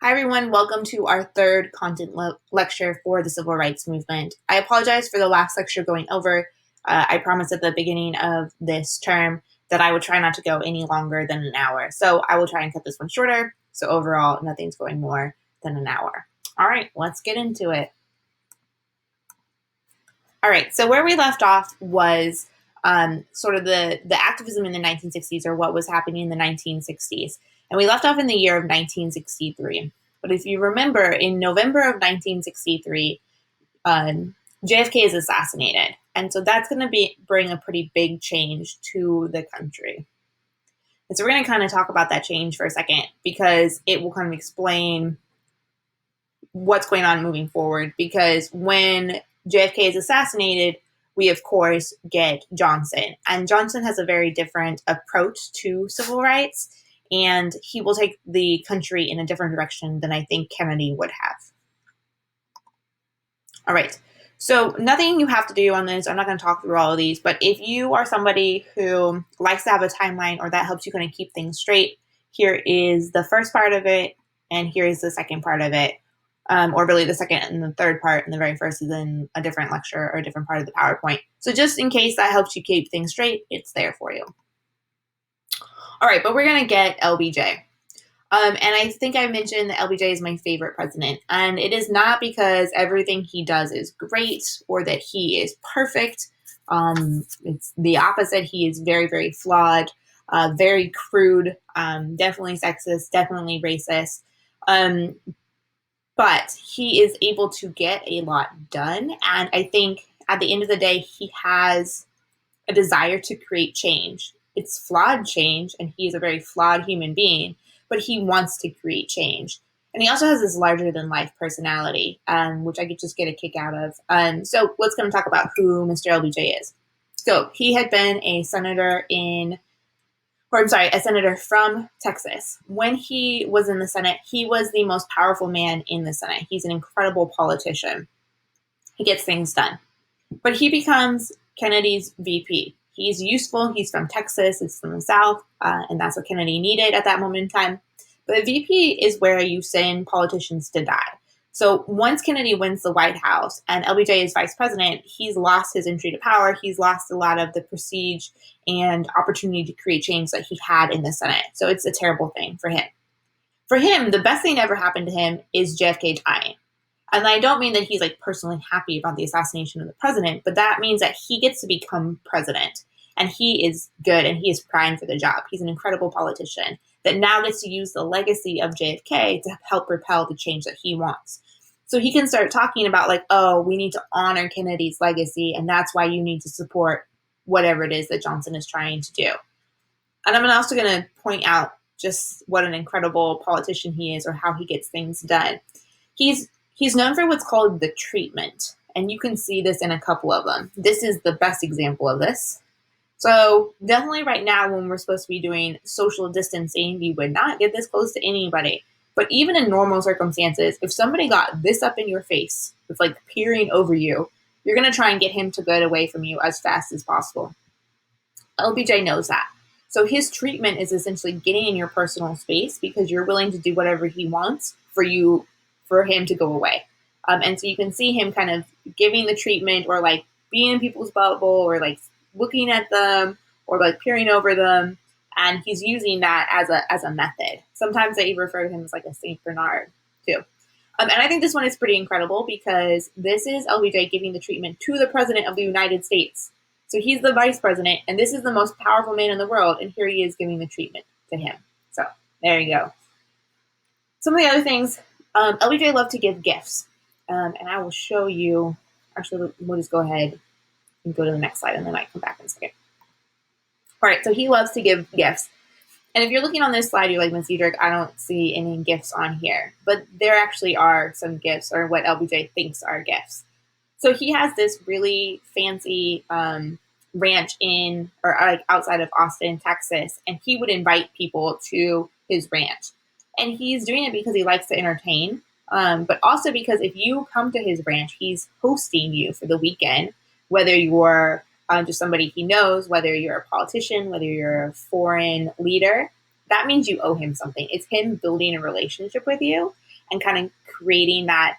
Hi, everyone. Welcome to our third content lecture for the Civil Rights Movement. I apologize for the last lecture going over. I promised at the beginning of this term that I would try not to go any longer than an hour. So I will try and cut this one shorter. So overall, nothing's going more than an hour. All right, let's get into it. All right, so where we left off was sort of the activism in the 1960s, or what was happening in the 1960s. And we left off in the year of 1963. But if you remember, in November of 1963, JFK is assassinated. And so that's going to bring a pretty big change to the country. And so we're going to kind of talk about that change for a second, because it will kind of explain what's going on moving forward. Because when JFK is assassinated, we of course get Johnson. And Johnson has a very different approach to civil rights, and he will take the country in a different direction than I think Kennedy would have. All right. So nothing you have to do on this. I'm not going to talk through all of these, but if you are somebody who likes to have a timeline, or that helps you kind of keep things straight, here is the first part of it, and here is the second part of it. Or really the second and the third part, and the very first is in a different lecture or a different part of the PowerPoint. So just in case that helps you keep things straight, it's there for you. All right, but we're going to get LBJ. And I think I mentioned that LBJ is my favorite president. And it is not because everything he does is great or that he is perfect. It's the opposite. He is very, very flawed, very crude, definitely sexist, definitely racist. But he is able to get a lot done. And I think at the end of the day, he has a desire to create change. It's flawed change, and he is a very flawed human being, but he wants to create change. And he also has this larger-than-life personality, which I could just get a kick out of. So let's kind of talk about who Mr. LBJ is. So he had been a senator a senator from Texas. When he was in the Senate, he was the most powerful man in the Senate. He's an incredible politician. He gets things done. But he becomes Kennedy's VP. He's useful. He's from Texas. It's from the South. And that's what Kennedy needed at that moment in time. But a VP is where you send politicians to die. So once Kennedy wins the White House and LBJ is vice president, he's lost his entry to power. He's lost a lot of the prestige and opportunity to create change that he had in the Senate. So it's a terrible thing for him. For him, the best thing that ever happened to him is JFK dying. And I don't mean that he's personally happy about the assassination of the president, but that means that he gets to become president. And he is good, and he is primed for the job. He's an incredible politician that now gets to use the legacy of JFK to help propel the change that he wants. So he can start talking about we need to honor Kennedy's legacy, and that's why you need to support whatever it is that Johnson is trying to do. And I'm also going to point out just what an incredible politician he is, or how he gets things done. He's known for what's called the treatment, and you can see this in a couple of them. This is the best example of this. So definitely right now, when we're supposed to be doing social distancing, you would not get this close to anybody. But even in normal circumstances, if somebody got this up in your face, it's peering over you, you're going to try and get him to get away from you as fast as possible. LBJ knows that. So his treatment is essentially getting in your personal space because you're willing to do whatever he wants for him to go away. And so you can see him kind of giving the treatment, or being in people's bubble, or looking at them, or peering over them. And he's using that as a method. Sometimes they refer to him as a Saint Bernard too. And I think this one is pretty incredible because this is LBJ giving the treatment to the president of the United States. So he's the vice president, and this is the most powerful man in the world, and here he is giving the treatment to him. So there you go. Some of the other things, LBJ loved to give gifts. And I will show you. Actually, we'll just go ahead and go to the next slide, and then I come back in a second. All right, so he loves to give gifts. And if you're looking on this slide, you're like, Ms. Diedrich, I don't see any gifts on here. But there actually are some gifts, or what LBJ thinks are gifts. So he has this really fancy ranch in, or outside of Austin, Texas, and he would invite people to his ranch. And he's doing it because he likes to entertain, but also because if you come to his ranch, he's hosting you for the weekend, whether you're just somebody he knows, whether you're a politician, whether you're a foreign leader. That means you owe him something. It's him building a relationship with you. and kind of creating that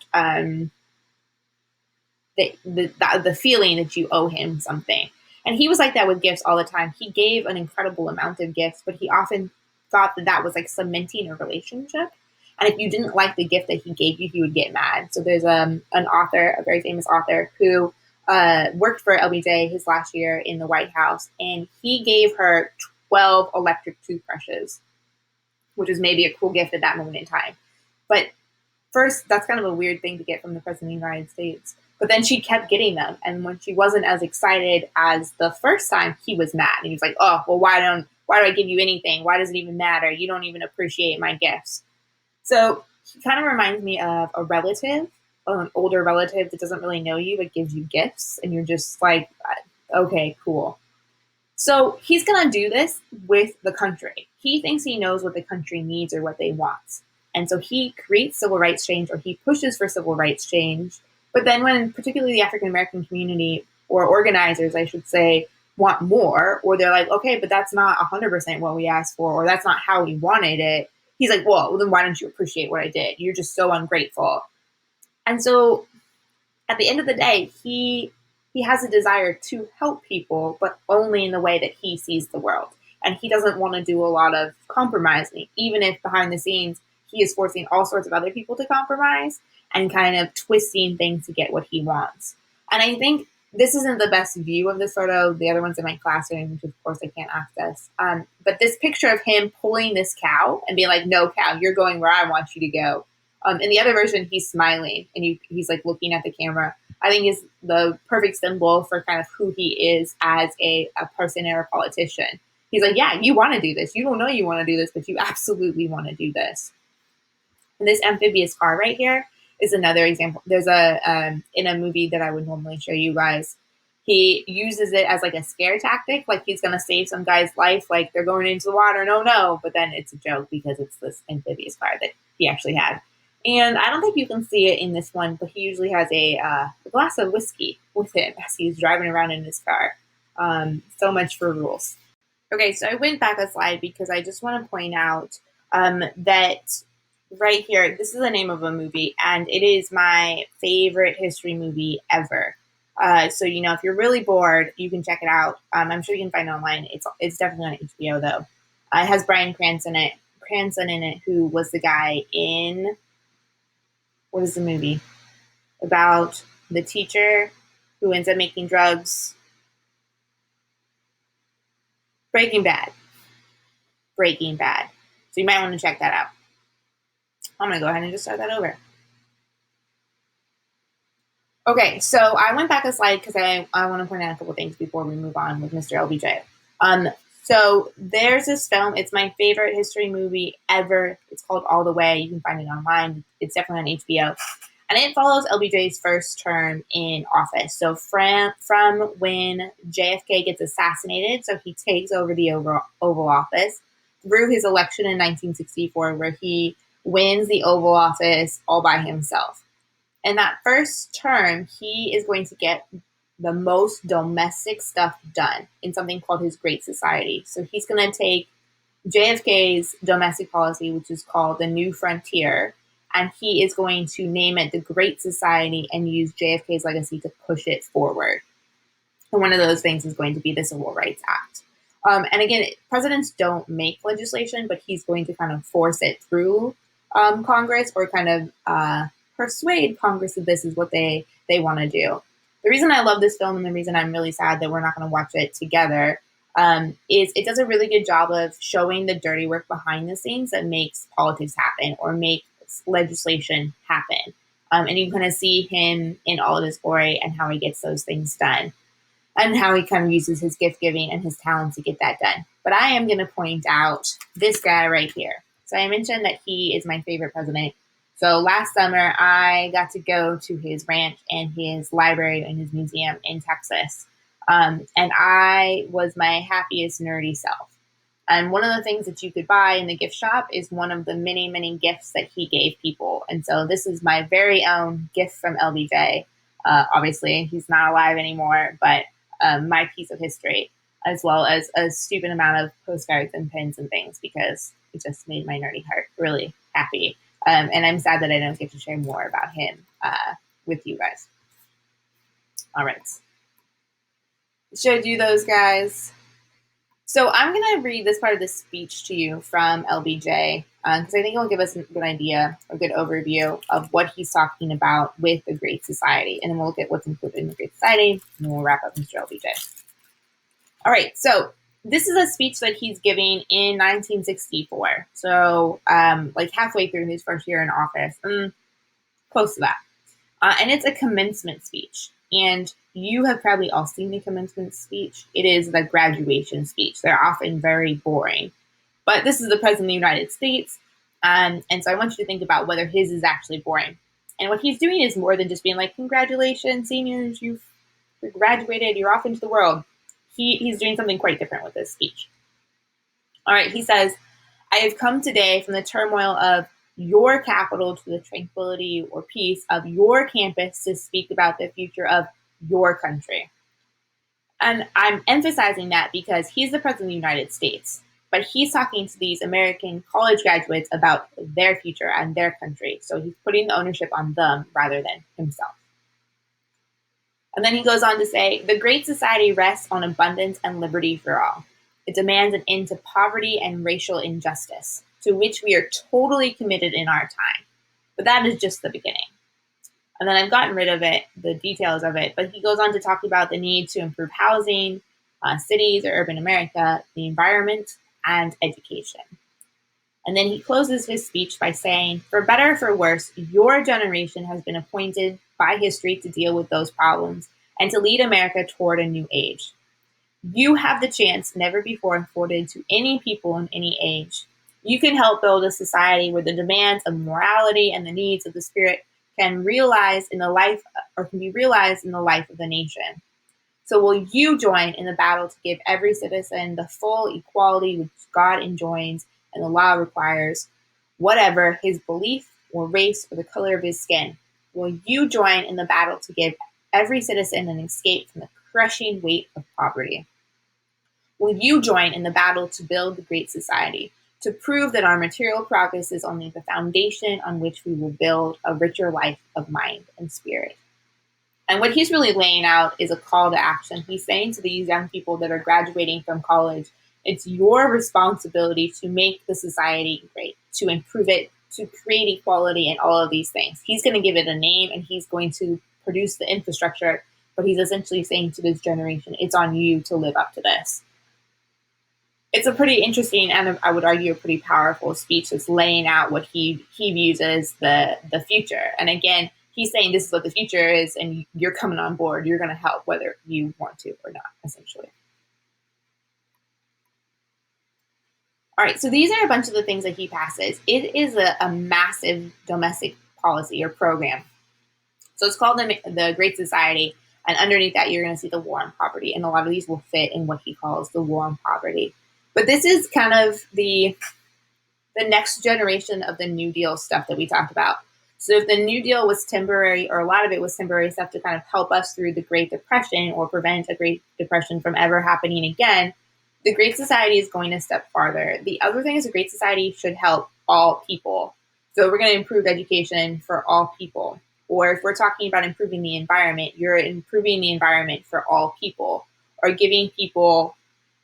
the feeling that you owe him something. And he was like that with gifts all the time. He gave an incredible amount of gifts, but he often thought that that was like cementing a relationship. And if you didn't like the gift that he gave you, he would get mad. So there's an author, a very famous author, who worked for LBJ his last year in the White House, and he gave her 12 electric toothbrushes, which is maybe a cool gift at that moment in time. But first, that's kind of a weird thing to get from the President of the United States. But then she kept getting them. And when she wasn't as excited as the first time, he was mad. And he was like, oh, well, why do I give you anything? Why does it even matter? You don't even appreciate my gifts. So he kind of reminds me of a relative, an older relative that doesn't really know you, but gives you gifts. And you're just like, okay, cool. So he's going to do this with the country. He thinks he knows what the country needs or what they want. And so he creates civil rights change, or he pushes for civil rights change. But then when particularly the African American community, or organizers, I should say, want more, or they're like, okay, but that's not 100% what we asked for, or that's not how we wanted it, he's like, well, then why don't you appreciate what I did? You're just so ungrateful. And so at the end of the day, he has a desire to help people, but only in the way that he sees the world. And he doesn't want to do a lot of compromising, even if behind the scenes he is forcing all sorts of other people to compromise and kind of twisting things to get what he wants. And I think this isn't the best view of this photo. The other one's in my classroom, which of course I can't access. But this picture of him pulling this cow and being like, no, cow, you're going where I want you to go. In the other version, he's smiling and he's like looking at the camera. I think is the perfect symbol for kind of who he is as a person or a politician. He's like, yeah, you want to do this. You don't know you want to do this, but you absolutely want to do this. And this amphibious car right here is another example. There's in a movie that I would normally show you guys, he uses it as like a scare tactic. Like he's going to save some guy's life. Like they're going into the water. No. But then it's a joke because it's this amphibious car that he actually had. And I don't think you can see it in this one, but he usually has a glass of whiskey with him as he's driving around in his car. So much for rules. Okay, so I went back a slide because I just want to point out that right here, this is the name of a movie, and it is my favorite history movie ever. So, if you're really bored, you can check it out. I'm sure you can find it online. It's definitely on HBO, though. It has Bryan Cranston in it, who was the guy in... What is the movie? About the teacher who ends up making drugs. Breaking Bad. So you might want to check that out. I'm going to go ahead and just start that over. Okay, so I went back a slide because I want to point out a couple things before we move on with Mr. LBJ. So there's this film. It's my favorite history movie ever. It's called All the Way. You can find it online. It's definitely on HBO. And it follows LBJ's first term in office. So from when JFK gets assassinated, so he takes over the Oval Office, through his election in 1964, where he wins the Oval Office all by himself. In that first term, he is going to get the most domestic stuff done in something called his Great Society. So he's going to take JFK's domestic policy, which is called the New Frontier, and he is going to name it the Great Society and use JFK's legacy to push it forward. And one of those things is going to be the Civil Rights Act. And again, presidents don't make legislation, but he's going to kind of force it through Congress, or kind of persuade Congress that this is what they want to do. The reason I love this film, and the reason I'm really sad that we're not going to watch it together, is it does a really good job of showing the dirty work behind the scenes that makes politics happen or makes legislation happen. And you kind of see him in all of his glory and how he gets those things done, and how he kind of uses his gift giving and his talent to get that done. But I am going to point out this guy right here. So I mentioned that he is my favorite president. So last summer, I got to go to his ranch and his library and his museum in Texas. And I was my happiest nerdy self. And one of the things that you could buy in the gift shop is one of the many, many gifts that he gave people. And so this is my very own gift from LBJ. Obviously, he's not alive anymore, but my piece of history, as well as a stupid amount of postcards and pins and things, because it just made my nerdy heart really happy. And I'm sad that I don't get to share more about him with you guys. All right. Should I do those, guys? So I'm going to read this part of the speech to you from LBJ because I think it'll give us a good idea, a good overview of what he's talking about with the Great Society. And then we'll look at what's included in the Great Society, and then we'll wrap up Mr. LBJ. All right, so this is a speech that he's giving in 1964. So like halfway through his first year in office, close to that. And it's a commencement speech. And you have probably all seen the commencement speech. It is the graduation speech. They're often very boring. But this is the President of the United States. And so I want you to think about whether his is actually boring. And what he's doing is more than just being like, congratulations, seniors, you've graduated, you're off into the world. He's doing something quite different with this speech. All right, he says, I have come today from the turmoil of your capital to the tranquility or peace of your campus to speak about the future of your country. And I'm emphasizing that because he's the President of the United States, but he's talking to these American college graduates about their future and their country. So he's putting the ownership on them rather than himself. And then he goes on to say, the Great Society rests on abundance and liberty for all. It demands an end to poverty and racial injustice, to which we are totally committed in our time. But that is just the beginning. And then I've gotten rid of it, the details of it, but he goes on to talk about the need to improve housing, cities or urban America, the environment, and education. And then he closes his speech by saying, for better or for worse, your generation has been appointed by history to deal with those problems and to lead America toward a new age. You have the chance never before afforded to any people in any age. You can help build a society where the demands of morality and the needs of the spirit can be realized in the life of the nation. So will you join in the battle to give every citizen the full equality which God enjoins and the law requires, whatever his belief or race or the color of his skin? Will you join in the battle to give every citizen an escape from the crushing weight of poverty? Will you join in the battle to build the Great Society, to prove that our material progress is only the foundation on which we will build a richer life of mind and spirit? And what he's really laying out is a call to action. He's saying to these young people that are graduating from college, it's your responsibility to make the society great, to improve it, to create equality and all of these things. He's going to give it a name and he's going to produce the infrastructure, but he's essentially saying to this generation, it's on you to live up to this. It's a pretty interesting and I would argue a pretty powerful speech that's laying out what he views as the future. And again, he's saying this is what the future is and you're coming on board. You're going to help whether you want to or not, essentially. All right, so these are a bunch of the things that he passes. It is a massive domestic policy or program. So it's called the Great Society, and underneath that, you're going to see the war on poverty, and a lot of these will fit in what he calls the war on poverty. But this is kind of the next generation of the New Deal stuff that we talked about. So if the New Deal was temporary, or a lot of it was temporary stuff to kind of help us through the Great Depression or prevent a Great Depression from ever happening again, the Great Society is going a step farther. The other thing is the Great Society should help all people. So we're going to improve education for all people. Or if we're talking about improving the environment, you're improving the environment for all people or giving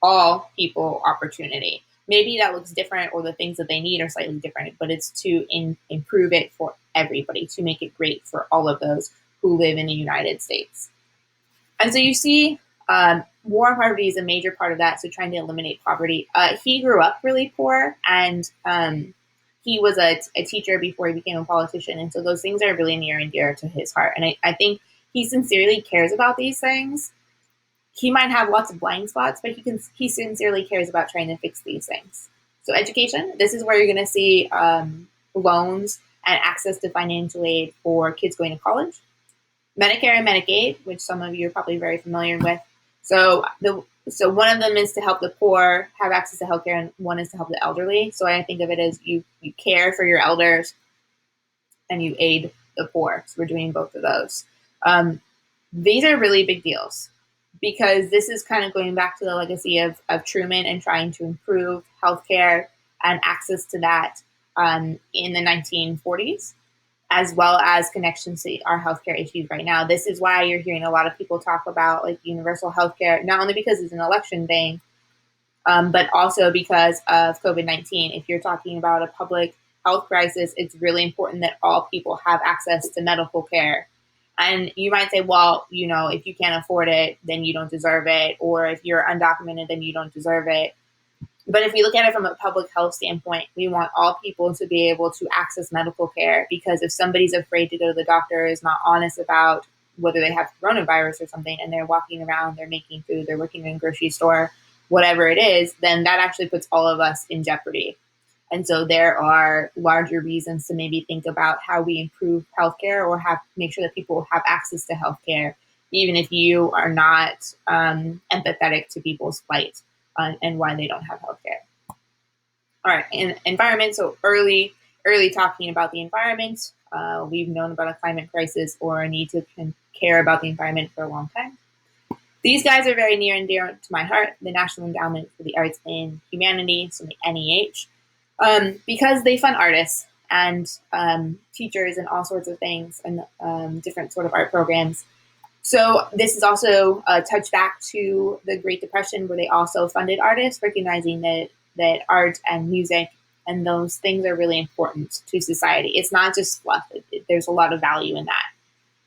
all people opportunity. Maybe that looks different or the things that they need are slightly different, but it's to improve it for everybody, to make it great for all of those who live in the United States. And so you see war on poverty is a major part of that, so trying to eliminate poverty. He grew up really poor, and he was a teacher before he became a politician, and so those things are really near and dear to his heart. And I think he sincerely cares about these things. He might have lots of blind spots, but he sincerely cares about trying to fix these things. So education, this is where you're going to see loans and access to financial aid for kids going to college. Medicare and Medicaid, which some of you are probably very familiar with. So one of them is to help the poor have access to healthcare, and one is to help the elderly. So I think of it as you care for your elders and you aid the poor. So we're doing both of those. These are really big deals because this is kind of going back to the legacy of Truman and trying to improve healthcare and access to that. in the 1940s, as well as connections to our healthcare issues right now. This is why you're hearing a lot of people talk about like universal healthcare, not only because it's an election thing, but also because of COVID-19. If you're talking about a public health crisis, it's really important that all people have access to medical care. And you might say, well, if you can't afford it, then you don't deserve it. Or if you're undocumented, then you don't deserve it. But if we look at it from a public health standpoint, we want all people to be able to access medical care, because if somebody's afraid to go to the doctor, is not honest about whether they have coronavirus or something, and they're walking around, they're making food, they're working in a grocery store, whatever it is, then that actually puts all of us in jeopardy. And so there are larger reasons to maybe think about how we improve healthcare, or make sure that people have access to healthcare, even if you are not empathetic to people's plight and why they don't have healthcare. All right, environment. So early talking about the environment. We've known about a climate crisis or a need to care about the environment for a long time. These guys are very near and dear to my heart, the National Endowment for the Arts and Humanities, so the NEH, because they fund artists and teachers and all sorts of things, and different sort of art programs. So this is also a touch back to the Great Depression, where they also funded artists, recognizing that art and music and those things are really important to society. It's not just fluff. There's a lot of value in that.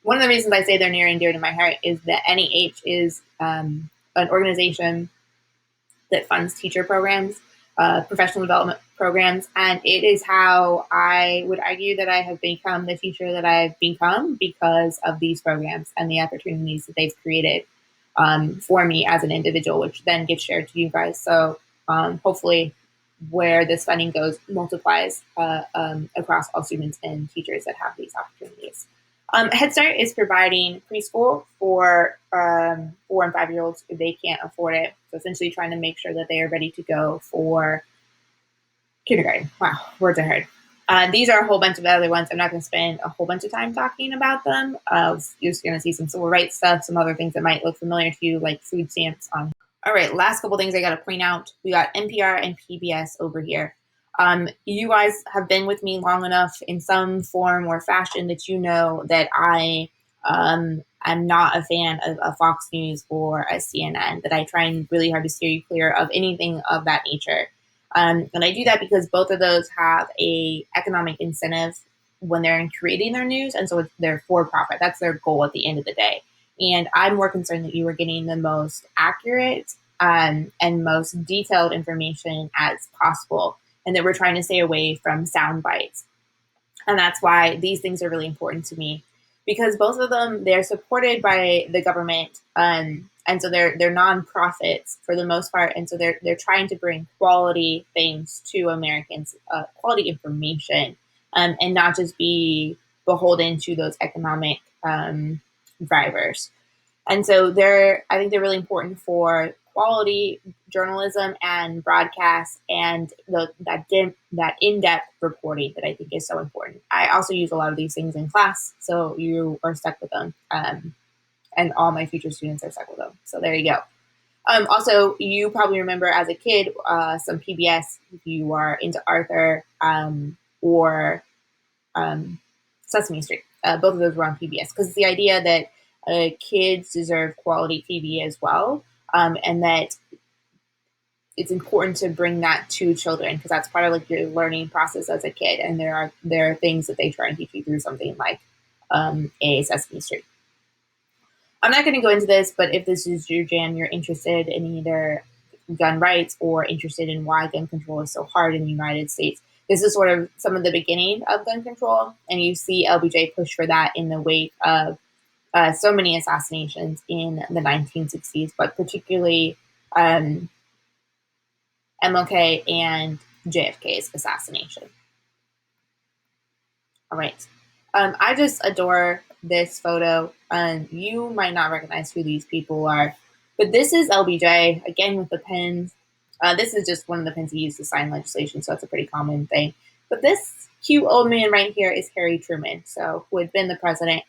One of the reasons I say they're near and dear to my heart is that NEH is an organization that funds teacher programs, professional development programs, and it is how I would argue that I have become the teacher that I've become because of these programs and the opportunities that they've created for me as an individual, which then gets shared to you guys. So hopefully where this funding goes multiplies across all students and teachers that have these opportunities. Head Start is providing preschool for 4 and 5-year-olds if they can't afford it. So essentially trying to make sure that they are ready to go for kindergarten. Wow, words are hard. These are a whole bunch of other ones. I'm not going to spend a whole bunch of time talking about them. You're just going to see some civil rights stuff, some other things that might look familiar to you, like food stamps. All right, last couple things I got to point out. We got NPR and PBS over here. You guys have been with me long enough in some form or fashion that you know that I am not a fan of a Fox News or a CNN, that I try really hard to steer you clear of anything of that nature. And I do that because both of those have a economic incentive when they're creating their news, and so they're for profit. That's their goal at the end of the day. And I'm more concerned that you are getting the most accurate and most detailed information as possible, and that we're trying to stay away from sound bites. And that's why these things are really important to me, because both of them, they're supported by the government, and so they're nonprofits for the most part, and so they're trying to bring quality things to Americans, quality information, and not just be beholden to those economic drivers. And so I think they're really important for quality journalism and broadcast, and that in-depth reporting that I think is so important. I also use a lot of these things in class, so you are stuck with them. And all my future students are stuck with them. So there you go. Also, you probably remember as a kid, some PBS, if you are into Arthur or Sesame Street. Both of those were on PBS, because it's the idea that kids deserve quality TV as well, and that it's important to bring that to children, because that's part of like your learning process as a kid. And there are things that they try and teach you through something like a Sesame Street. I'm not going to go into this, but if this is your jam, you're interested in either gun rights or interested in why gun control is so hard in the United States, this is sort of some of the beginning of gun control. And you see LBJ push for that in the wake of so many assassinations in the 1960s, but particularly MLK and JFK's assassination. All right. I just adore this photo. You might not recognize who these people are, but this is LBJ, again with the pens. This is just one of the pens he used to sign legislation, so that's a pretty common thing. But this cute old man right here is Harry Truman, so who had been the president.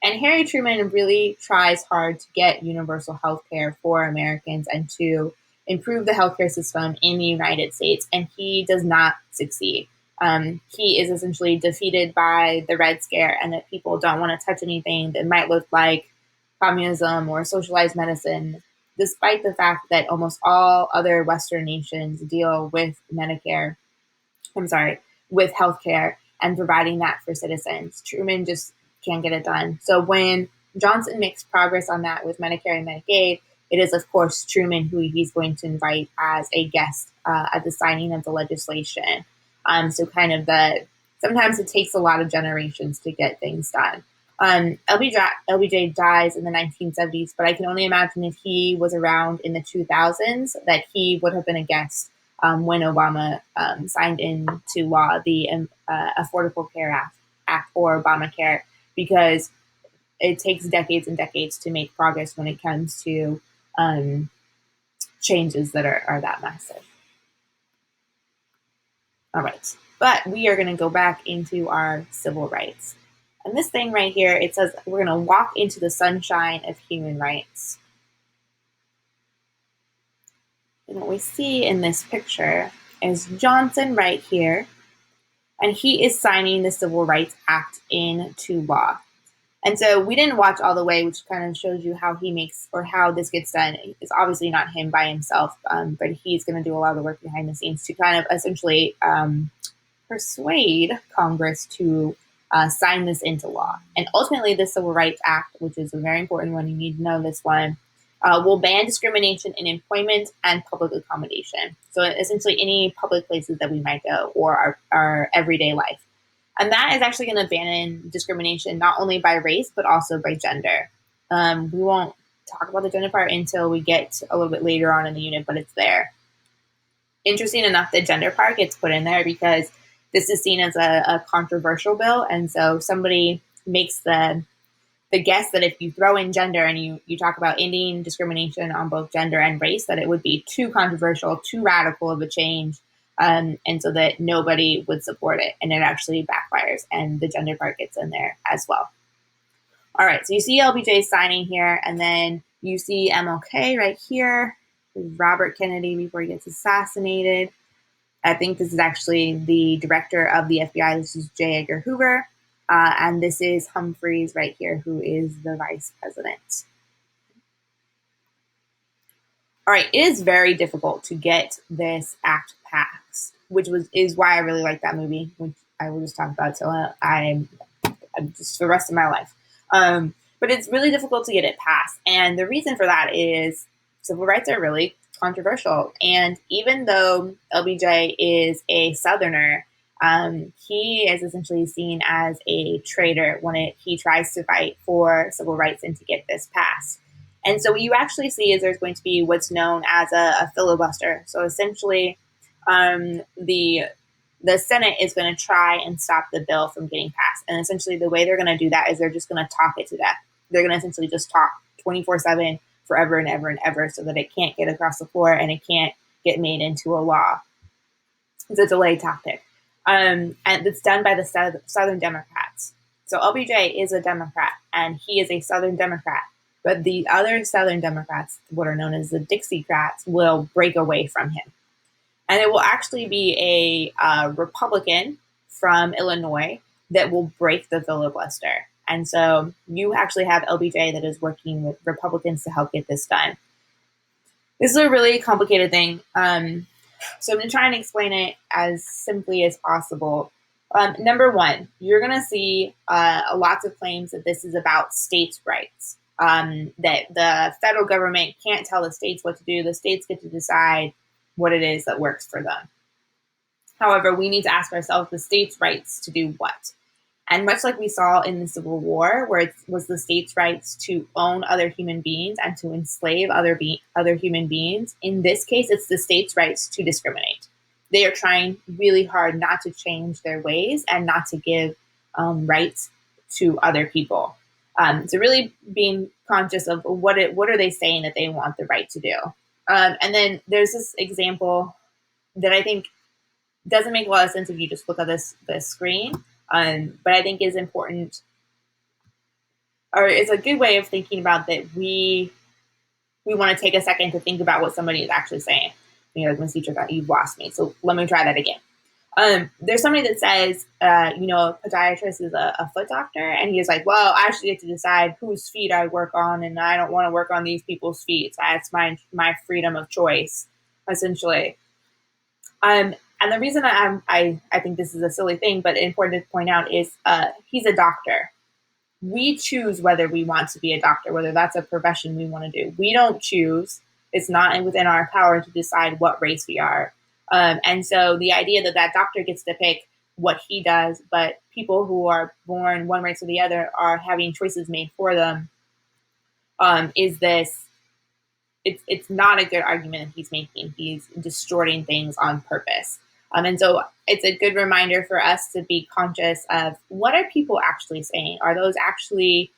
And Harry Truman really tries hard to get universal health care for Americans and to improve the healthcare system in the United States, and he does not succeed. he is essentially defeated by the Red Scare, and that people don't want to touch anything that might look like communism or socialized medicine, despite the fact that almost all other Western nations deal with Medicare, I'm sorry, with healthcare and providing that for citizens. Truman just can't get it done. So when Johnson makes progress on that with Medicare and Medicaid, it is, of course, Truman who he's going to invite as a guest at the signing of the legislation. So kind of sometimes it takes a lot of generations to get things done. LBJ dies in the 1970s, but I can only imagine if he was around in the 2000s that he would have been a guest when Obama signed into law the Affordable Care Act, or Obamacare, because it takes decades and decades to make progress when it comes to changes that are that massive. All right, but we are going to go back into our civil rights. And this thing right here, it says we're going to walk into the sunshine of human rights. And what we see in this picture is Johnson right here, and he is signing the Civil Rights Act into law. And so we didn't watch all the way, which kind of shows you how he makes, or how this gets done. It's obviously not him by himself, but he's going to do a lot of the work behind the scenes to kind of essentially persuade Congress to sign this into law. And ultimately, the Civil Rights Act, which is a very important one, you need to know this one, will ban discrimination in employment and public accommodation. So essentially any public places that we might go, or our everyday life. And that is actually going to ban discrimination not only by race, but also by gender. We won't talk about the gender part until we get a little bit later on in the unit, but it's there. Interesting enough, the gender part gets put in there because this is seen as a controversial bill. And so somebody makes the guess that if you throw in gender and you talk about ending discrimination on both gender and race, that it would be too controversial, too radical of a change. And so that nobody would support it, and it actually backfires, and the gender part gets in there as well. All right, so you see LBJ signing here, and then you see MLK right here, Robert Kennedy before he gets assassinated. I think this is actually the director of the FBI. This is J. Edgar Hoover, and this is Humphreys right here, who is the vice president. All right, it is very difficult to get this act passed, which is why I really like that movie, which I will just talk about so I'm just for the rest of my life. But it's really difficult to get it passed, and the reason for that is civil rights are really controversial. And even though LBJ is a Southerner, he is essentially seen as a traitor when he tries to fight for civil rights and to get this passed. And so what you actually see is there's going to be what's known as a filibuster. So essentially, the Senate is going to try and stop the bill from getting passed. And essentially the way they're going to do that is they're just going to talk it to death. They're going to essentially just talk 24/7 forever and ever and ever so that it can't get across the floor and it can't get made into a law. It's a delay tactic. And it's done by the Southern Democrats. So LBJ is a Democrat, and he is a Southern Democrat. But the other Southern Democrats, what are known as the Dixiecrats, will break away from him. And it will actually be a Republican from Illinois that will break the filibuster. And so you actually have LBJ that is working with Republicans to help get this done. This is a really complicated thing. So I'm going to try and explain it as simply as possible. Number one, you're going to see lots of claims that this is about states' rights. That the federal government can't tell the states what to do. The states get to decide what it is that works for them. However, we need to ask ourselves the states' rights to do what? And much like we saw in the Civil War, where it was the states' rights to own other human beings and to enslave other human beings, in this case, it's the states' rights to discriminate. They are trying really hard not to change their ways and not to give rights to other people. So really being conscious of what are they saying that they want the right to do. And then there's this example that I think doesn't make a lot of sense if you just look at this screen, but I think is important, or is a good way of thinking about that we want to take a second to think about what somebody is actually saying. Miss teacher, you've lost me. So let me try that again. There's somebody that says, a podiatrist is a foot doctor, and he's like, well, I actually get to decide whose feet I work on, and I don't want to work on these people's feet. That's my freedom of choice, essentially. And the reason I think this is a silly thing, but important to point out is he's a doctor. We choose whether we want to be a doctor, whether that's a profession we want to do. We don't choose. It's not within our power to decide what race we are. And so the idea that doctor gets to pick what he does, but people who are born one race or the other are having choices made for them, is this, it's not a good argument that he's making. He's distorting things on purpose. And so it's a good reminder for us to be conscious of what are people actually saying? Are those actually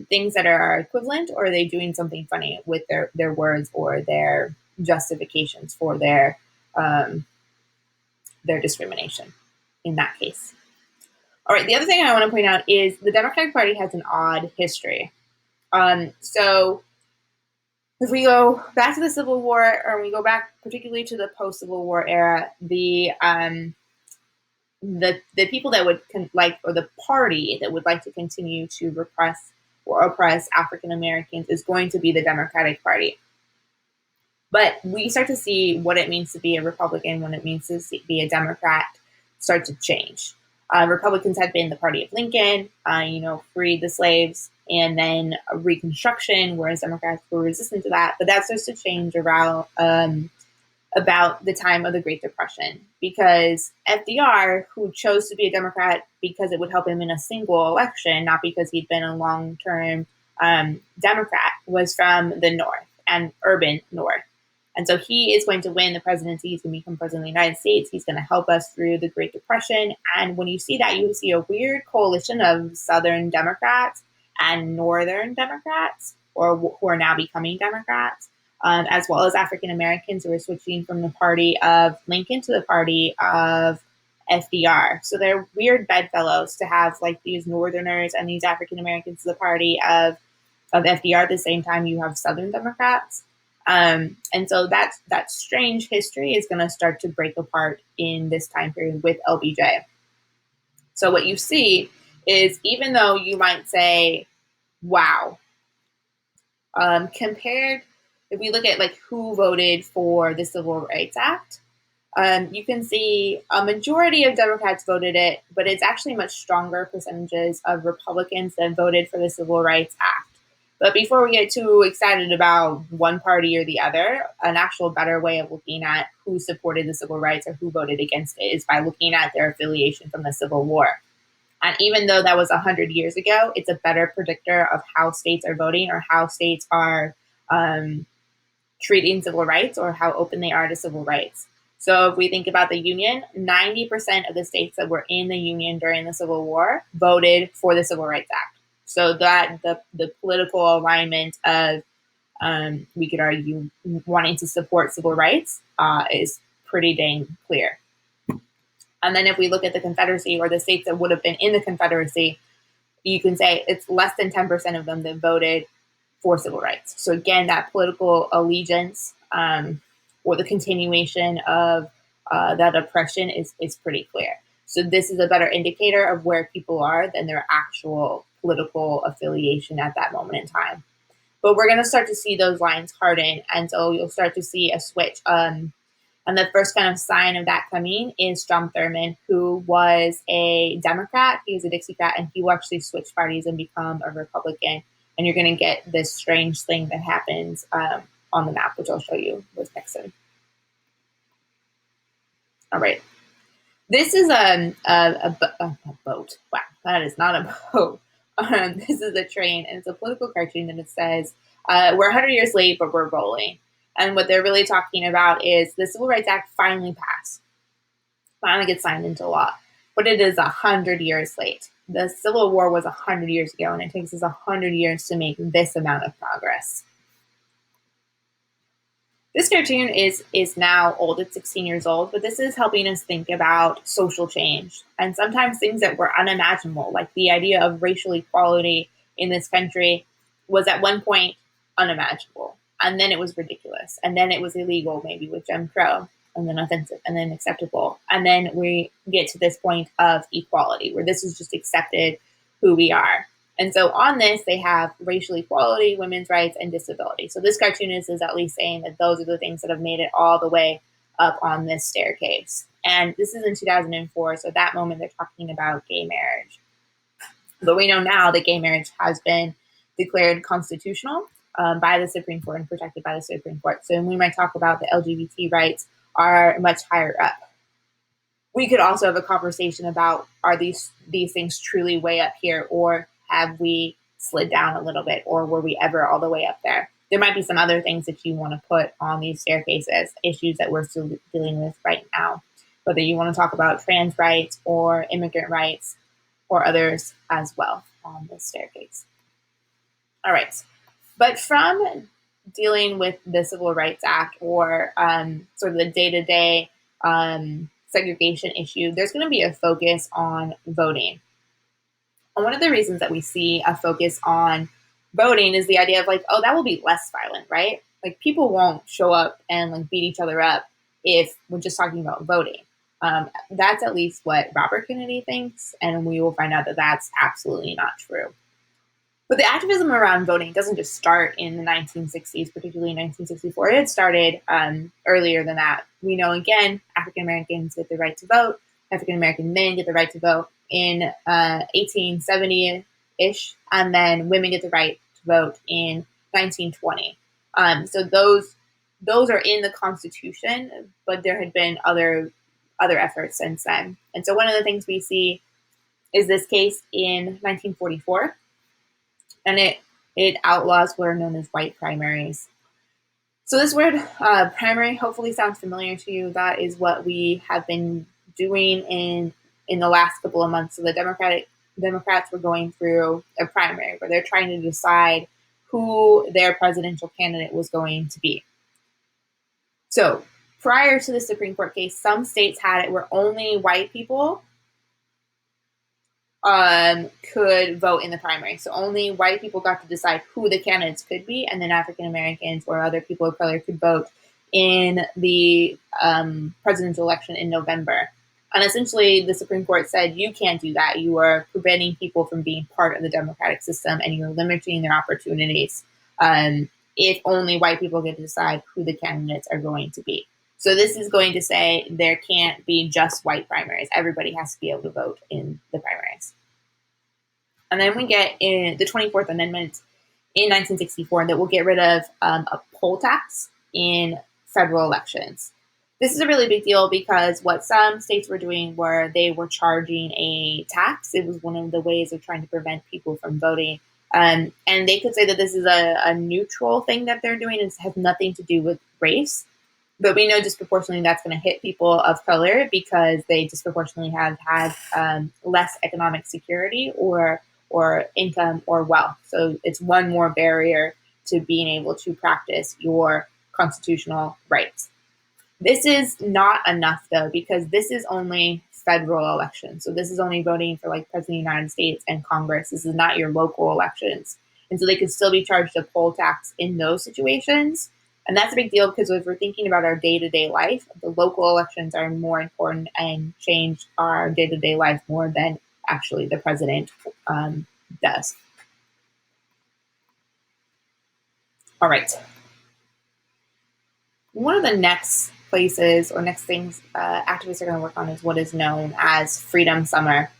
things that are equivalent, or are they doing something funny with their words or their justifications for their discrimination in that case? All right, the other thing I want to point out is the Democratic Party has an odd history. So if we go back to the Civil War, or we go back particularly to the post-Civil War era, the people that would or the party that would like to continue to repress or oppress African Americans is going to be the Democratic Party. But we start to see what it means to be a Republican, what it means to be a Democrat, start to change. Republicans had been the party of Lincoln, freed the slaves, and then Reconstruction, whereas Democrats were resistant to that. But that starts to change around about the time of the Great Depression, because FDR, who chose to be a Democrat because it would help him in a single election, not because he'd been a long-term Democrat, was from the North and urban North. And so he is going to win the presidency. He's going to become president of the United States. He's going to help us through the Great Depression. And when you see that, you see a weird coalition of Southern Democrats and Northern Democrats, or who are now becoming Democrats, as well as African Americans who are switching from the party of Lincoln to the party of FDR. So they're weird bedfellows to have these Northerners and these African Americans to the party of FDR at the same time you have Southern Democrats. And so that strange history is going to start to break apart in this time period with LBJ. So what you see is, even though you might say, wow, compared, if we look at who voted for the Civil Rights Act, you can see a majority of Democrats voted it, but it's actually much stronger percentages of Republicans that voted for the Civil Rights Act. But before we get too excited about one party or the other, an actual better way of looking at who supported the civil rights or who voted against it is by looking at their affiliation from the Civil War. And even though that was 100 years ago, it's a better predictor of how states are voting or how states are treating civil rights or how open they are to civil rights. So if we think about the Union, 90% of the states that were in the Union during the Civil War voted for the Civil Rights Act. So that the political alignment of, we could argue, wanting to support civil rights is pretty dang clear. And then if we look at the Confederacy, or the states that would have been in the Confederacy, you can say it's less than 10% of them that voted for civil rights. So again, that political allegiance or the continuation of that oppression is pretty clear. So this is a better indicator of where people are than their actual political affiliation at that moment in time. But we're going to start to see those lines harden, and so you'll start to see a switch. And the first kind of sign of that coming is Strom Thurmond, who was a Democrat. He was a Dixiecrat, and he will actually switch parties and become a Republican. And you're going to get this strange thing that happens on the map, which I'll show you with Nixon. All right. This is a boat. Wow, that is not a boat. This is a train, and it's a political cartoon, and it says, we're 100 years late, but we're rolling. And what they're really talking about is the Civil Rights Act finally passed, finally gets signed into law, but it is 100 years late. The Civil War was 100 years ago, and it takes us 100 years to make this amount of progress. This cartoon is now old. It's 16 years old, but this is helping us think about social change and sometimes things that were unimaginable, like the idea of racial equality in this country was at one point unimaginable, and then it was ridiculous, and then it was illegal, maybe with Jim Crow. and then offensive, and then acceptable. And then we get to this point of equality, where this is just accepted who we are. And so on this, they have racial equality, women's rights, and disability. So this cartoonist is at least saying that those are the things that have made it all the way up on this staircase. And this is in 2004, so at that moment they're talking about gay marriage. But we know now that gay marriage has been declared constitutional by the Supreme Court and protected by the Supreme Court. So when we might talk about the LGBT rights are much higher up. We could also have a conversation about, are these things truly way up here, or have we slid down a little bit, or were we ever all the way up there? There might be some other things that you want to put on these staircases, issues that we're still dealing with right now, whether you want to talk about trans rights or immigrant rights or others as well on this staircase. All right. But from dealing with the Civil Rights Act or sort of the day-to-day segregation issue, there's going to be a focus on voting. And one of the reasons that we see a focus on voting is the idea of like, oh, that will be less violent, right? Like people won't show up and like beat each other up if we're just talking about voting. That's at least what Robert Kennedy thinks, and we will find out that that's absolutely not true. But the activism around voting doesn't just start in the 1960s, particularly 1964. It started earlier than that. We know, again, African Americans get the right to vote. African American men get the right to vote in 1870-ish, and then women get the right to vote in 1920. So those are in the Constitution, but there had been other efforts since then. And so one of the things we see is this case in 1944, and it outlaws what are known as white primaries. So this word primary hopefully sounds familiar to you. That is what we have been doing in the last couple of months. So the Democrats were going through a primary where they're trying to decide who their presidential candidate was going to be. So prior to the Supreme Court case, some states had it where only white people could vote in the primary. So only white people got to decide who the candidates could be, and then African Americans or other people of color could vote in the presidential election in November. And essentially, the Supreme Court said, you can't do that. You are preventing people from being part of the democratic system, and you're limiting their opportunities if only white people get to decide who the candidates are going to be. So this is going to say there can't be just white primaries. Everybody has to be able to vote in the primaries. And then we get in the 24th Amendment in 1964 that will get rid of a poll tax in federal elections. This is a really big deal because what some states were doing were they were charging a tax. It was one of the ways of trying to prevent people from voting. And they could say that this is a neutral thing that they're doing. It has nothing to do with race. But we know disproportionately that's going to hit people of color because they disproportionately have had less economic security or income or wealth. So it's one more barrier to being able to practice your constitutional rights. This is not enough, though, because this is only federal elections. So this is only voting for like President of the United States and Congress. This is not your local elections. And so they could still be charged a poll tax in those situations. And that's a big deal because if we're thinking about our day-to-day life, the local elections are more important and change our day-to-day life more than actually the president does. All right. One of the next places or next things activists are going to work on is what is known as Freedom Summer.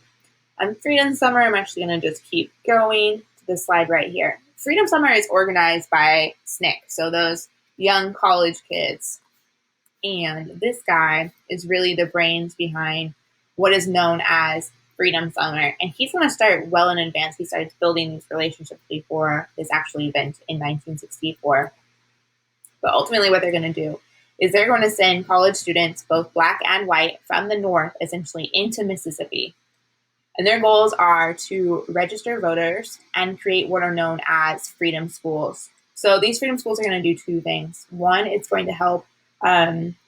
And Freedom Summer, I'm actually going to just keep going to this slide right here. Freedom Summer is organized by SNCC, so those young college kids. And this guy is really the brains behind what is known as Freedom Summer. And he's going to start well in advance. He started building these relationships before this actual event in 1964. But ultimately what they're going to do is they're going to send college students, both black and white, from the north, essentially into Mississippi. And their goals are to register voters and create what are known as freedom schools. So these freedom schools are going to do two things. One, it's going to help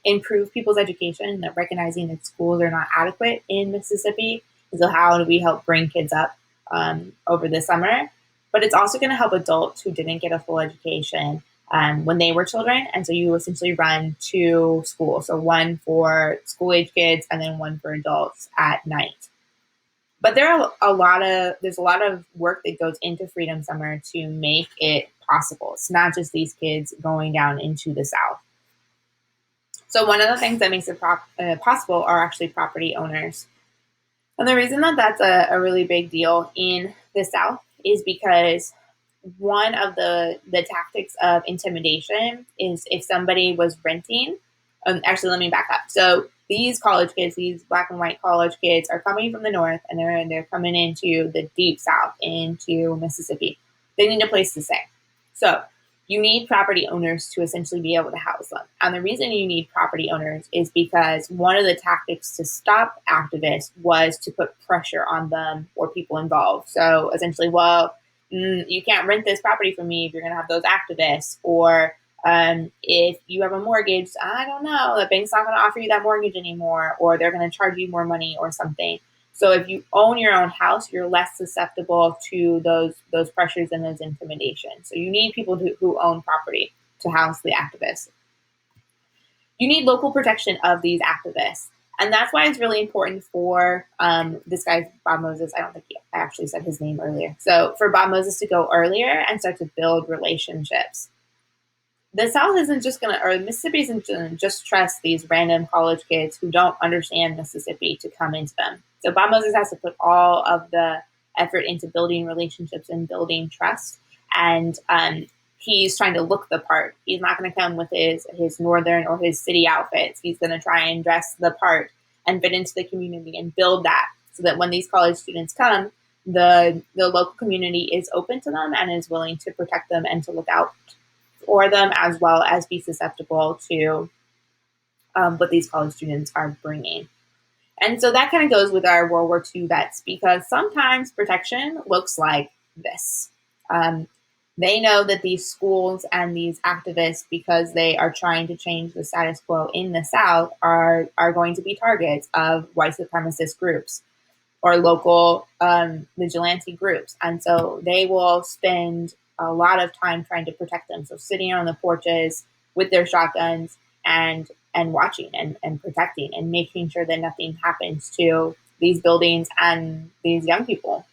improve people's education, that recognizing that schools are not adequate in Mississippi. So how do we help bring kids up over the summer? But it's also going to help adults who didn't get a full education when they were children. And so you essentially run two schools, so one for school age kids and then one for adults at night. But there's a lot of work that goes into Freedom Summer to make it possible. It's not just these kids going down into the South. So one of the things that makes it possible are actually property owners. And the reason that that's a really big deal in the South is because one of the tactics of intimidation is if somebody was renting. Actually, let me back up. So these college kids, these black and white college kids, are coming from the north, and they're coming into the deep South, into Mississippi. They need a place to stay. So you need property owners to essentially be able to house them. And the reason you need property owners is because one of the tactics to stop activists was to put pressure on them or people involved. So essentially, well, you can't rent this property from me if you're going to have those activists. Or if you have a mortgage, I don't know, the bank's not going to offer you that mortgage anymore, or they're going to charge you more money or something. So if you own your own house, you're less susceptible to those pressures and those intimidations. So you need people who own property to house the activists. You need local protection of these activists. And that's why it's really important for this guy, Bob Moses. I don't think I actually said his name earlier. So for Bob Moses to go earlier and start to build relationships. The South isn't just going to, or Mississippi isn't going to just trust these random college kids who don't understand Mississippi to come into them. So Bob Moses has to put all of the effort into building relationships and building trust. And he's trying to look the part. He's not going to come with his northern or his city outfits. He's going to try and dress the part and fit into the community and build that so that when these college students come, the local community is open to them and is willing to protect them and to look out for them, as well as be susceptible to what these college students are bringing. And so that kind of goes with our World War II vets, because sometimes protection looks like this. They know that these schools and these activists, because they are trying to change the status quo in the South, are going to be targets of white supremacist groups or local vigilante groups. And so they will spend a lot of time trying to protect them. So sitting on the porches with their shotguns and watching and protecting and making sure that nothing happens to these buildings and these young people.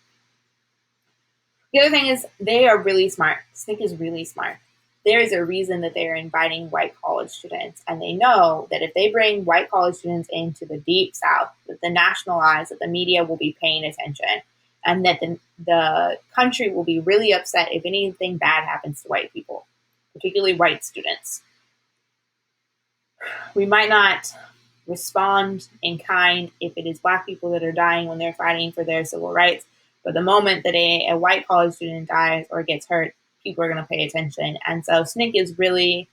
The other thing is they are really smart. SNCC is really smart. There is a reason that they are inviting white college students, and they know that if they bring white college students into the deep South, that the national eyes, that the media will be paying attention, and that the country will be really upset if anything bad happens to white people, particularly white students. We might not respond in kind if it is black people that are dying when they're fighting for their civil rights, but the moment that a white college student dies or gets hurt, people are going to pay attention. And so SNCC is really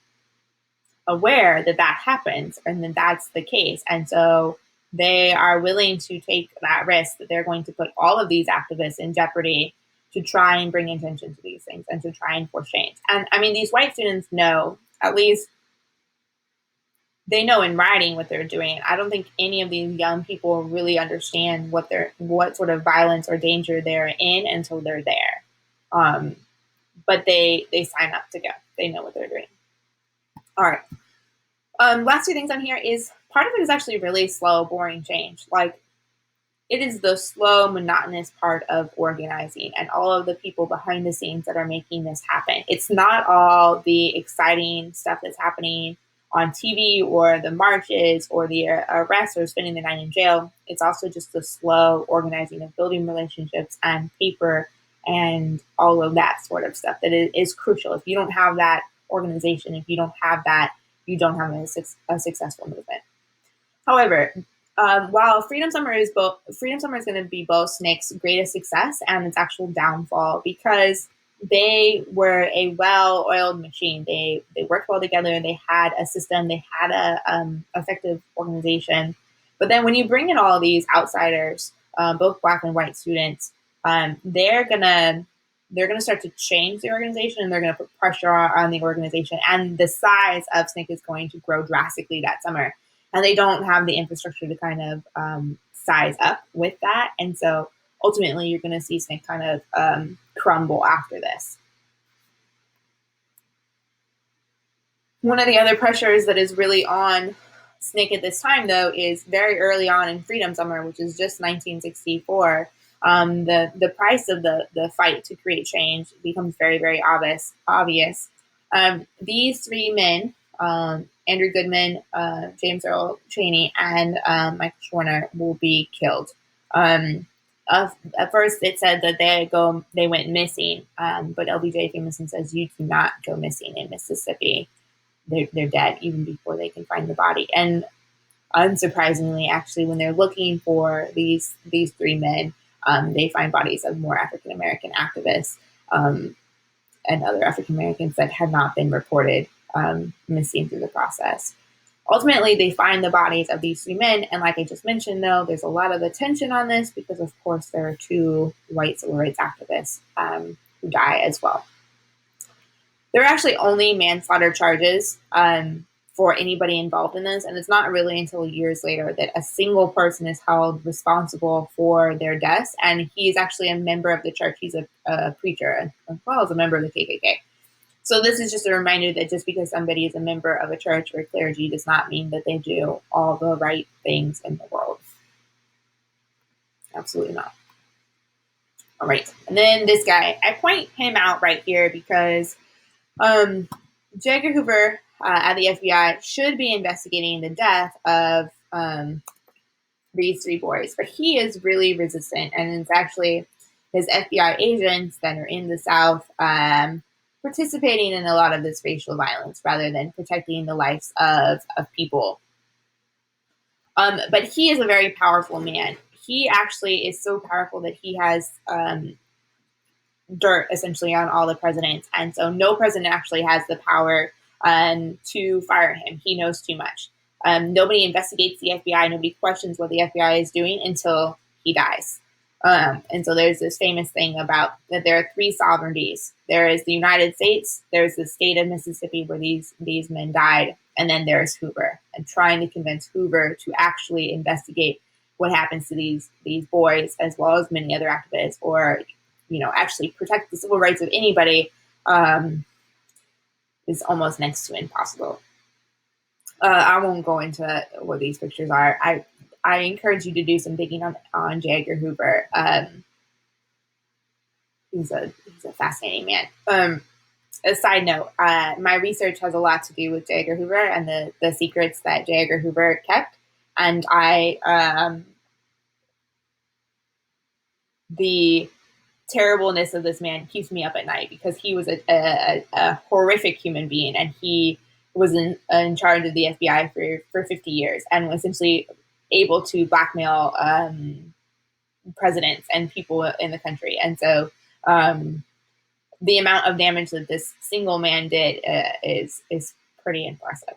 aware that that happens and that that's the case. And so they are willing to take that risk that they're going to put all of these activists in jeopardy to try and bring attention to these things and to try and force change. And I mean, these white students know, at least they know in writing what they're doing. I don't think any of these young people really understand what sort of violence or danger they're in until they're there. But they sign up to go. They know what they're doing. All right. Last two things on here is part of it is actually really slow, boring change. Like, it is the slow, monotonous part of organizing and all of the people behind the scenes that are making this happen. It's not all the exciting stuff that's happening on TV or the marches or the arrests or spending the night in jail. It's also just the slow organizing of building relationships and paper and all of that sort of stuff that is crucial. If you don't have that organization, if you don't have that, you don't have a successful movement. However, while Freedom Summer is going to be both SNCC's greatest success and its actual downfall, because they were a well-oiled machine. They worked well together. They had a system. They had a effective organization. But then when you bring in all of these outsiders, both black and white students, they're gonna start to change the organization, and they're gonna put pressure on the organization. And the size of SNCC is going to grow drastically that summer. And they don't have the infrastructure to kind of size up with that. And so ultimately, you're going to see SNCC kind of crumble after this. One of the other pressures that is really on SNCC at this time, though, is very early on in Freedom Summer, which is just 1964. The price of the fight to create change becomes very, very obvious. These three men, Andrew Goodman, James Earl Chaney, and Michael Schwerner, will be killed. At first, it said that they went missing, but LBJ famously says you do not go missing in Mississippi. They're dead even before they can find the body. And unsurprisingly, actually, when they're looking for these three men, they find bodies of more African American activists and other African Americans that had not been reported missing through the process. Ultimately, they find the bodies of these three men, and like I just mentioned, though, there's a lot of attention on this because, of course, there are two white civil rights activists who die as well. There are actually only manslaughter charges for anybody involved in this, and it's not really until years later that a single person is held responsible for their deaths, and he's actually a member of the church. He's a preacher as well as a member of the KKK. So this is just a reminder that just because somebody is a member of a church or clergy does not mean that they do all the right things in the world. Absolutely not. All right, and then this guy, I point him out right here because J. Edgar Hoover at the FBI should be investigating the death of these three boys, but he is really resistant, and it's actually his FBI agents that are in the South participating in a lot of this racial violence rather than protecting the lives of people. But he is a very powerful man. He actually is so powerful that he has dirt essentially on all the presidents, and so no president actually has the power to fire him. He knows too much. Nobody investigates the FBI. Nobody questions what the FBI is doing until he dies. And so there's this famous thing about that there are three sovereignties. There is the United States, there's the state of Mississippi where these men died, and then there's Hoover, and trying to convince Hoover to actually investigate what happens to these boys as well as many other activists, or actually protect the civil rights of anybody is almost next to impossible. I won't go into what these pictures are. I encourage you to do some digging on J. Edgar Hoover. He's a fascinating man. A side note, my research has a lot to do with J. Edgar Hoover and the secrets that J. Edgar Hoover kept, and the terribleness of this man keeps me up at night because he was a horrific human being, and he was in charge of the FBI for 50 years and was essentially able to blackmail presidents and people in the country. And so the amount of damage that this single man did is pretty impressive.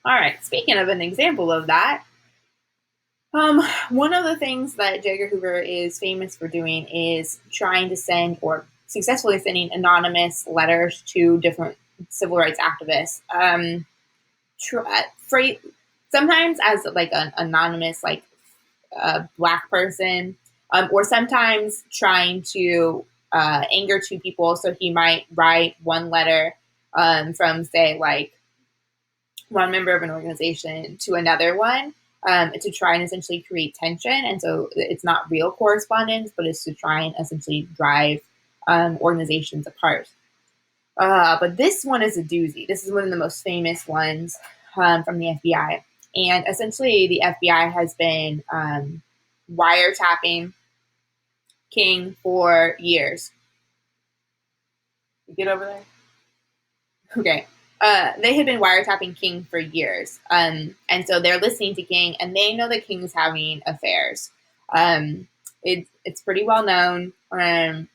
All right, speaking of an example of that, one of the things that J. Edgar Hoover is famous for doing is trying to send or successfully sending anonymous letters to different civil rights activists. Sometimes as like an anonymous, like a Black person, or sometimes trying to anger two people. So he might write one letter from, say, like one member of an organization to another one. To try and essentially create tension. And so it's not real correspondence, but it's to try and essentially drive organizations apart. But this one is a doozy. This is one of the most famous ones from the FBI. And essentially the FBI has been wiretapping King for years. You get over there? Okay. They had been wiretapping King for years. And so they're listening to King, and they know that King's having affairs. It's pretty well known. And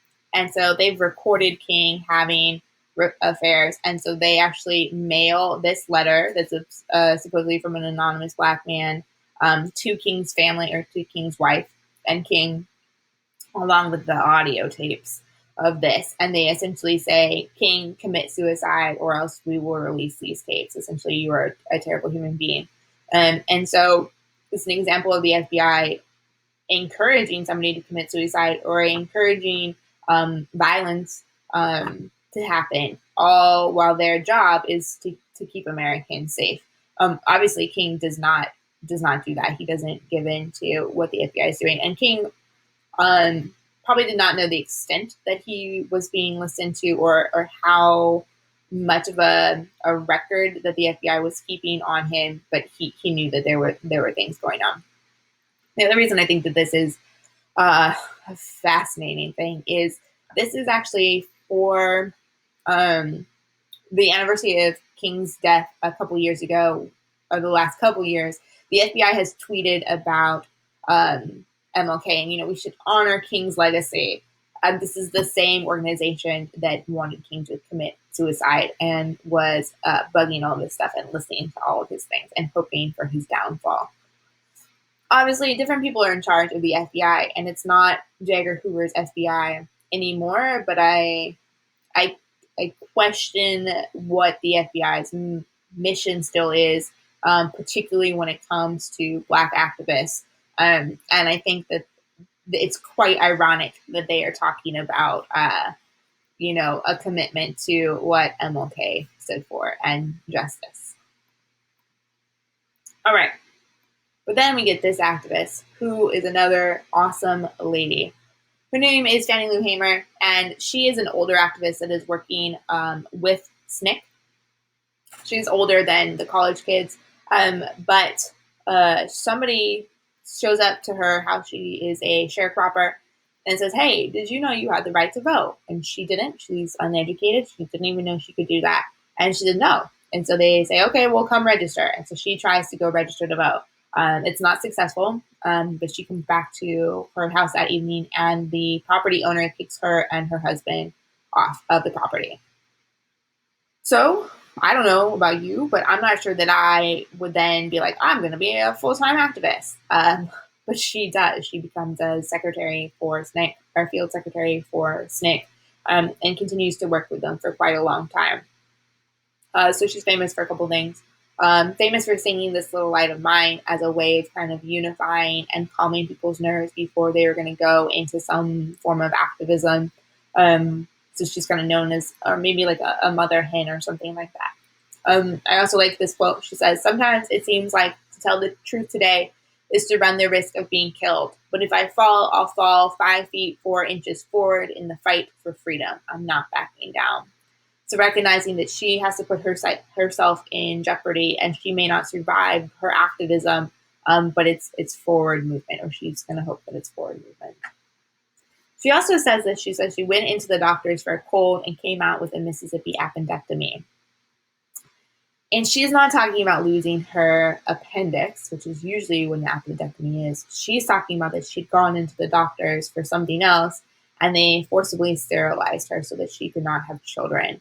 so they've recorded King having affairs. And so they actually mail this letter that's supposedly from an anonymous Black man to King's family or to King's wife and King, along with the audio tapes of this, and they essentially say, King, commit suicide or else we will release these tapes. Essentially, you are a terrible human being. And so it's an example of the FBI encouraging somebody to commit suicide or encouraging violence to happen, all while their job is to keep Americans safe. Obviously, King does not do that. He doesn't give in to what the FBI is doing, and King probably did not know the extent that he was being listened to, or how much of a record that the FBI was keeping on him, but he knew that there were things going on. The other reason I think that this is a fascinating thing is this is actually for the anniversary of King's death a couple years ago, or the last couple years. The FBI has tweeted about MLK, and we should honor King's legacy. This is the same organization that wanted King to commit suicide and was bugging all this stuff and listening to all of his things and hoping for his downfall. Obviously, different people are in charge of the FBI, and it's not J. Edgar Hoover's FBI anymore. But I question what the FBI's mission still is, particularly when it comes to Black activists. And I think that it's quite ironic that they are talking about, a commitment to what MLK stood for and justice. All right. But then we get this activist, who is another awesome lady. Her name is Fannie Lou Hamer, and she is an older activist that is working with SNCC. She's older than the college kids, but somebody shows up to her house. She is a sharecropper and says, "Hey, did you know you had the right to vote?" And she didn't. She's uneducated. She didn't even know she could do that. And she said no. And so they say, "Okay, well, come register." And so she tries to go register to vote. It's not successful, but she comes back to her house that evening, and the property owner kicks her and her husband off of the property. So I don't know about you, but I'm not sure that I would then be like, I'm going to be a full-time activist. But she does. She becomes a secretary for SNCC, or field secretary for SNCC, and continues to work with them for quite a long time. So she's famous for a couple things. Famous for singing This Little Light of Mine as a way of kind of unifying and calming people's nerves before they were going to go into some form of activism. So she's kind of known as, or maybe like a mother hen or something like that. I also like this quote. She says, "Sometimes it seems like to tell the truth today is to run the risk of being killed. But if I fall, I'll fall 5 feet 4 inches forward in the fight for freedom. I'm not backing down." So recognizing that she has to put herself in jeopardy, and she may not survive her activism, but it's forward movement, or she's going to hope that it's forward movement. She also says that she went into the doctors for a cold and came out with a Mississippi appendectomy. And she's not talking about losing her appendix, which is usually when the appendectomy is. She's talking about that she'd gone into the doctors for something else, and they forcibly sterilized her so that she could not have children.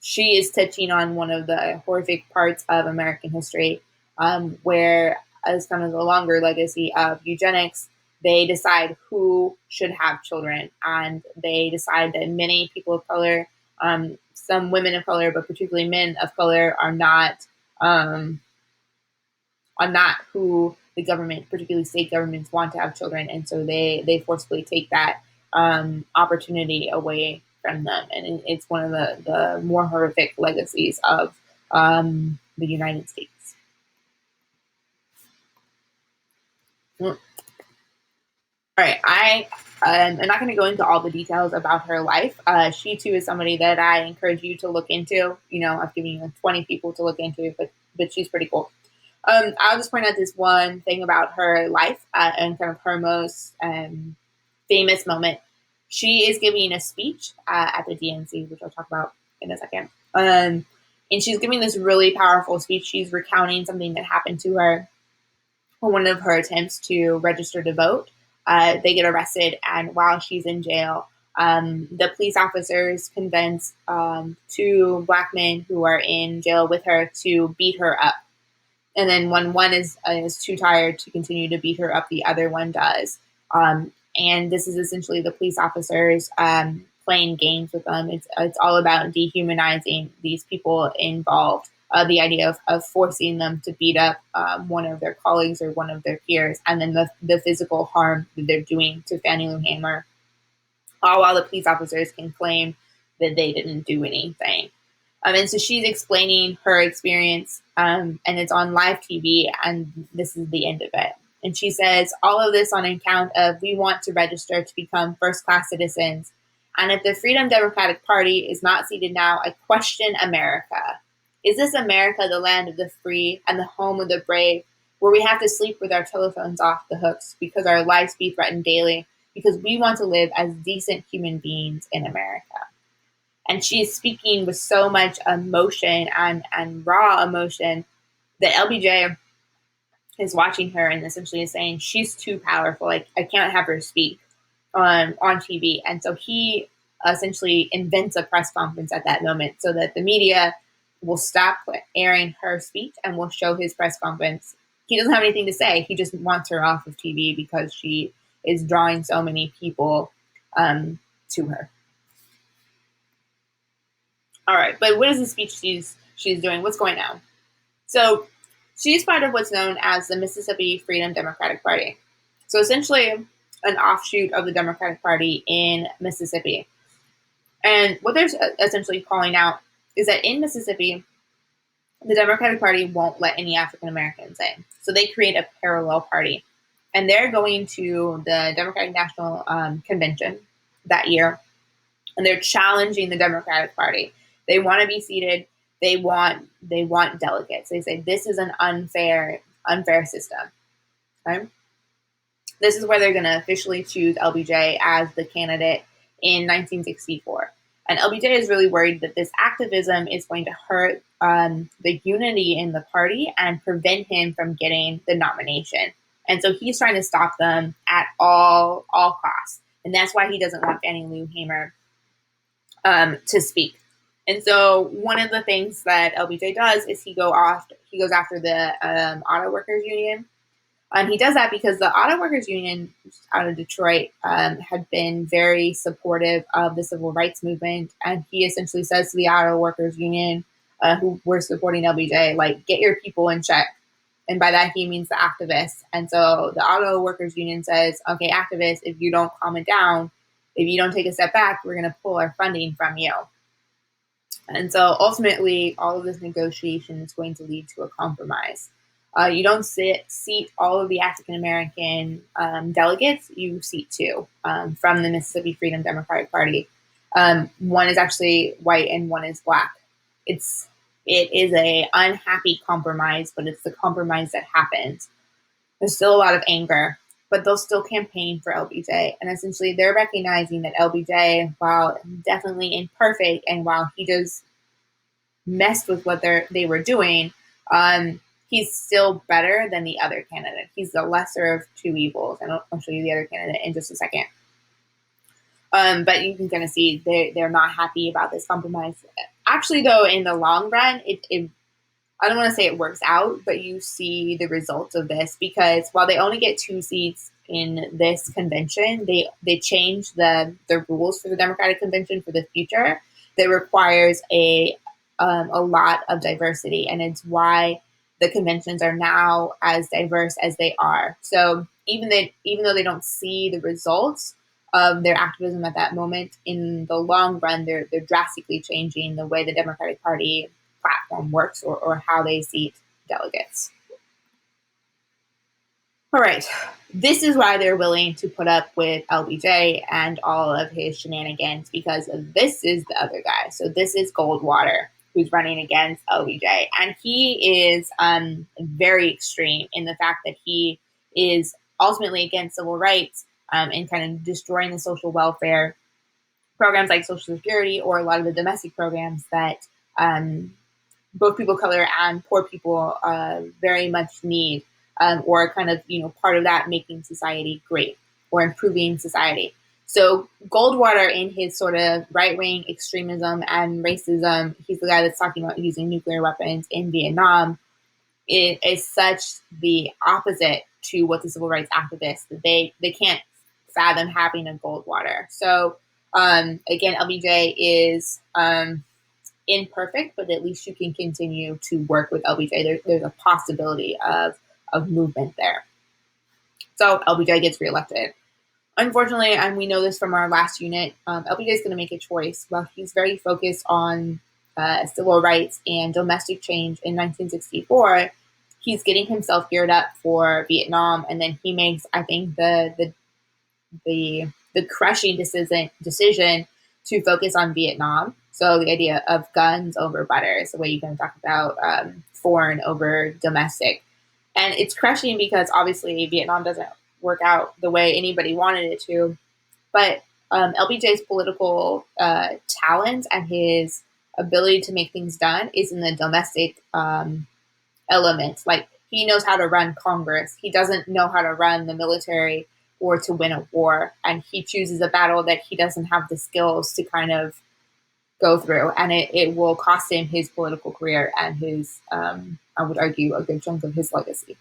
She is touching on one of the horrific parts of American history, where, as kind of the longer legacy of eugenics, they decide who should have children, and they decide that many people of color, some women of color, but particularly men of color, are not who the government, particularly state governments, want to have children, and so they forcibly take that opportunity away from them, and it's one of the more horrific legacies of the United States. All right, I'm not going to go into all the details about her life. She too is somebody that I encourage you to look into. I've given you 20 people to look into, but she's pretty cool. I'll just point out this one thing about her life and kind of her most famous moment. She is giving a speech at the DNC, which I'll talk about in a second. And she's giving this really powerful speech. She's recounting something that happened to her on one of her attempts to register to vote. They get arrested, and while she's in jail, the police officers convince 2 Black men who are in jail with her to beat her up. And then when one is too tired to continue to beat her up, the other one does. And this is essentially the police officers playing games with them. It's all about dehumanizing these people involved. The idea of forcing them to beat up one of their colleagues or one of their peers, and then the physical harm that they're doing to Fannie Lou Hamer all while the police officers can claim that they didn't do anything. And so she's explaining her experience, and it's on live TV, and this is the end of it. And she says, all of this on account of we want to register to become first-class citizens. And if the Freedom Democratic Party is not seated now, I question America. Is this America the land of the free and the home of the brave, where we have to sleep with our telephones off the hooks because our lives be threatened daily, because we want to live as decent human beings in America? And she's speaking with so much emotion and raw emotion that LBJ is watching her and essentially is saying she's too powerful. Like, I can't have her speak on TV. And so he essentially invents a press conference at that moment so that the media will stop airing her speech and will show his press conference. He doesn't have anything to say. He just wants her off of TV because she is drawing so many people to her. All right, but what is the speech she's doing? What's going on? So she's part of what's known as the Mississippi Freedom Democratic Party. So essentially an offshoot of the Democratic Party in Mississippi. And what they're essentially calling out is that in Mississippi, the Democratic Party won't let any African Americans in. So they create a parallel party. And they're going to the Democratic National Convention that year, and they're challenging the Democratic Party. They want to be seated. They want delegates. They say this is an unfair system. Okay? This is where they're going to officially choose LBJ as the candidate in 1964. And LBJ is really worried that this activism is going to hurt the unity in the party and prevent him from getting the nomination. And so he's trying to stop them at all costs. And that's why he doesn't want Fannie Lou Hamer to speak. And so one of the things that LBJ does is he goes after the Auto Workers Union. And he does that because the Auto Workers Union out of Detroit had been very supportive of the civil rights movement. And he essentially says to the Auto Workers Union, who were supporting LBJ, like, get your people in check. And by that, he means the activists. And so the Auto Workers Union says, okay, activists, if you don't calm it down, if you don't take a step back, we're going to pull our funding from you. And so ultimately, all of this negotiation is going to lead to a compromise. You don't seat all of the African-American delegates. You seat two from the Mississippi Freedom Democratic Party. One is actually white and one is black. It is a unhappy compromise, but it's the compromise that happens. There's still a lot of anger, but they'll still campaign for LBJ. And essentially they're recognizing that LBJ, while definitely imperfect and while he just messed with what they were doing, he's still better than the other candidate. He's the lesser of two evils. And I'll show you the other candidate in just a second. But you can kind of see they're not happy about this compromise. Actually, though, in the long run, I don't want to say it works out, but you see the results of this, because while they only get 2 seats in this convention, they change the rules for the Democratic Convention for the future that requires a lot of diversity, and it's why the conventions are now as diverse as they are. So even though they don't see the results of their activism at that moment, in the long run, they're drastically changing the way the Democratic Party platform works or how they seat delegates. All right, this is why they're willing to put up with LBJ and all of his shenanigans, because this is the other guy. So this is Goldwater, who's running against LBJ, and he is very extreme in the fact that he is ultimately against civil rights and kind of destroying the social welfare programs like Social Security, or a lot of the domestic programs that both people of color and poor people very much need, or kind of, part of that making society great or improving society. So Goldwater, in his sort of right-wing extremism and racism, he's the guy that's talking about using nuclear weapons in Vietnam. It is such the opposite to what the civil rights activists, that they can't fathom having a Goldwater. So again, LBJ is imperfect, but at least you can continue to work with LBJ. There's a possibility of movement there. So LBJ gets reelected. unfortunately, and we know this from our last unit, LBJ is going to make a choice. While he's very focused on civil rights and domestic change in 1964, he's getting himself geared up for Vietnam, and then he makes, I think, the crushing decision to focus on Vietnam. So the idea of guns over butter is the way you can talk about foreign over domestic. And it's crushing because obviously Vietnam doesn't work out the way anybody wanted it to. But LBJ's political talent and his ability to make things done is in the domestic element. Like, he knows how to run Congress. He doesn't know how to run the military or to win a war. And he chooses a battle that he doesn't have the skills to kind of go through. And it will cost him his political career and his, I would argue, a good chunk of his legacy.